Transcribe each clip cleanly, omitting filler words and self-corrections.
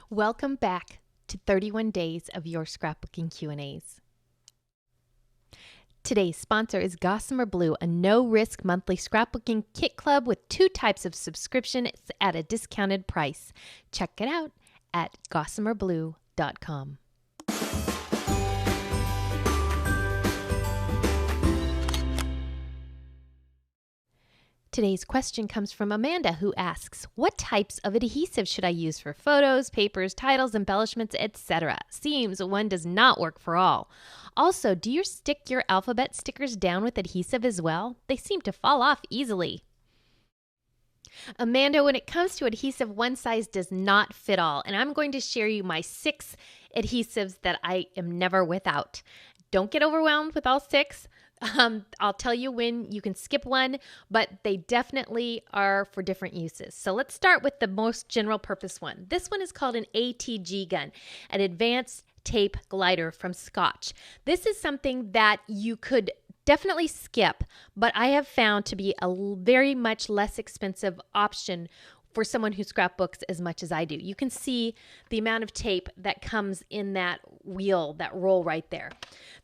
Welcome back to 31 Days of Your Scrapbooking Q&As. Today's sponsor is Gossamer Blue, a no-risk monthly scrapbooking kit club with 2 types of subscription at a discounted price. Check it out at gossamerblue.com. Today's question comes from Amanda, who asks, what types of adhesive should I use for photos, papers, titles, embellishments, etc.? Seems one does not work for all. Also, do you stick your alphabet stickers down with adhesive as well? They seem to fall off easily. Amanda, when it comes to adhesive, one size does not fit all, and I'm going to share you my 6 adhesives that I am never without. Don't get overwhelmed with all 6. I'll tell you when you can skip one, but they definitely are for different uses. So let's start with the most general purpose one. This one is called an ATG gun, an advanced tape glider from Scotch. This is something that you could definitely skip, but I have found to be a very much less expensive option for someone who scrapbooks as much as I do. You can see the amount of tape that comes in that wheel, that roll right there.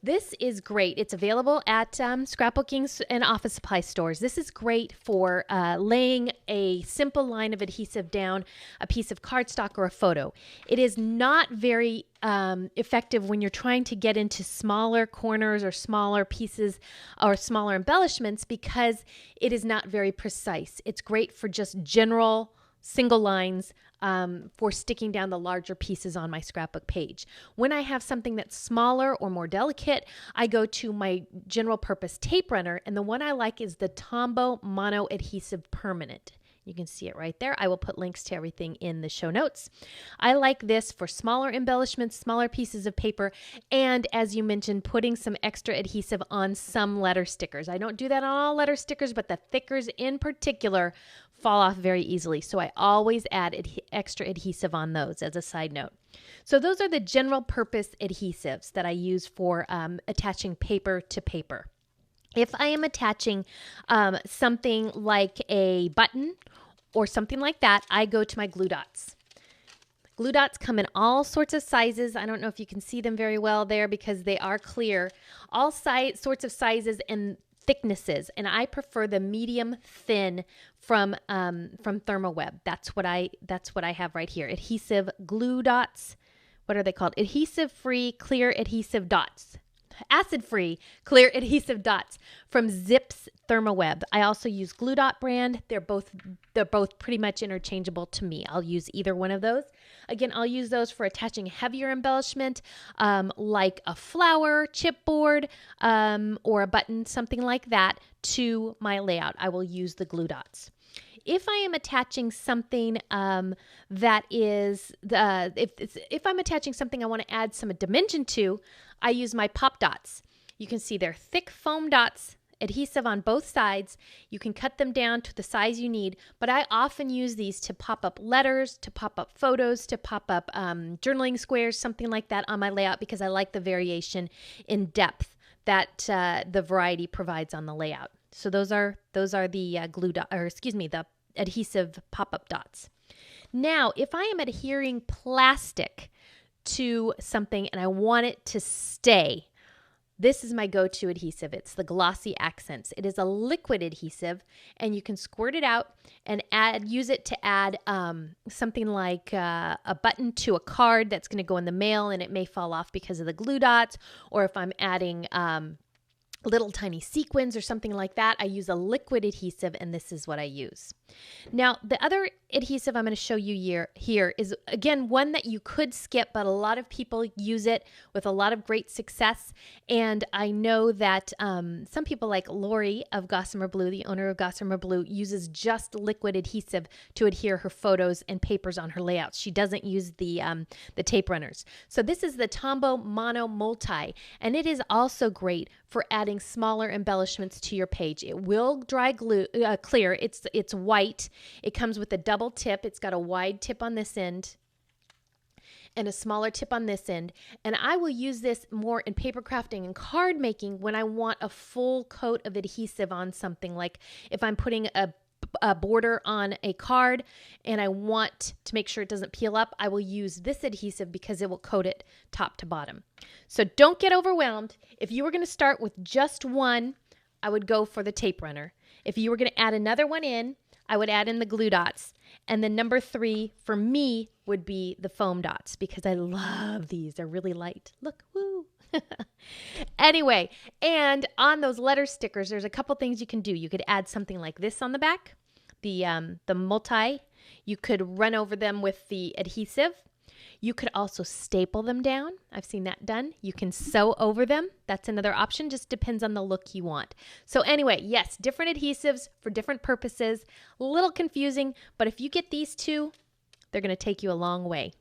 This is great. It's available at scrapbooking and office supply stores. This is great for laying a simple line of adhesive down a piece of cardstock or a photo. It is not very effective when you're trying to get into smaller corners or smaller pieces or smaller embellishments because it is not very precise. It's great for just general single lines for sticking down the larger pieces on my scrapbook page. When I have something that's smaller or more delicate, I go to my general purpose tape runner, and the one I like is the Tombow Mono Adhesive Permanent. You can see it right there. I will put links to everything in the show notes. I like this for smaller embellishments, smaller pieces of paper, and as you mentioned, putting some extra adhesive on some letter stickers. I don't do that on all letter stickers, but the thickers in particular fall off very easily. So I always add extra adhesive on those as a side note. So those are the general purpose adhesives that I use for attaching paper to paper. If I am attaching something like a button or something like that, I go to my glue dots. Glue dots come in all sorts of sizes. I don't know if you can see them very well there because they are clear. All sorts of sizes and thicknesses, and I prefer the medium thin from Thermoweb. That's what I have right here. Adhesive glue dots. What are they called? Adhesive-free clear adhesive dots. Acid-free clear adhesive dots from Zips Thermoweb. I also use Glue Dot brand. They're both pretty much interchangeable to me. I'll use either one of those. Again, I'll use those for attaching heavier embellishment like a flower, chipboard, or a button, something like that, to my layout. I will use the glue dots. If I am attaching something that is if I'm attaching something I want to add some dimension to, I use my pop dots. You can see they're thick foam dots, adhesive on both sides. You can cut them down to the size you need, but I often use these to pop up letters, to pop up photos, to pop up journaling squares, something like that on my layout because I like the variation in depth that the variety provides on the layout. So those are the the adhesive pop-up dots. Now, if I am adhering plastic to something and I want it to stay, this is my go-to adhesive. It's the Glossy Accents. It is a liquid adhesive, and you can squirt it out and use it to add something like a button to a card that's going to go in the mail, and it may fall off because of the glue dots, or if I'm adding little tiny sequins or something like that, I use a liquid adhesive, and this is what I use. Now, the other adhesive I'm going to show you here is, again, one that you could skip, but a lot of people use it with a lot of great success. And I know that some people like Lori of Gossamer Blue, the owner of Gossamer Blue, uses just liquid adhesive to adhere her photos and papers on her layouts. She doesn't use the tape runners. So this is the Tombow Mono Multi, and it is also great for adding smaller embellishments to your page. It will dry clear. It's white. It comes with a double tip. It's got a wide tip on this end and a smaller tip on this end. And I will use this more in paper crafting and card making when I want a full coat of adhesive on something, like if I'm putting a a border on a card and I want to make sure it doesn't peel up, I will use this adhesive because it will coat it top to bottom. So don't get overwhelmed. If you were going to start with just one, I would go for the tape runner. If you were going to add another one in, I would add in the glue dots. And then number 3 for me would be the foam dots because I love these. They're really light. Look, woo. Anyway, and on those letter stickers, there's a couple things you can do. You could add something like this on the back, the multi. You could run over them with the adhesive. You could also staple them down. I've seen that done. You can sew over them. That's another option. Just depends on the look you want. So anyway, yes, different adhesives for different purposes. A little confusing, but if you get these two, they're going to take you a long way.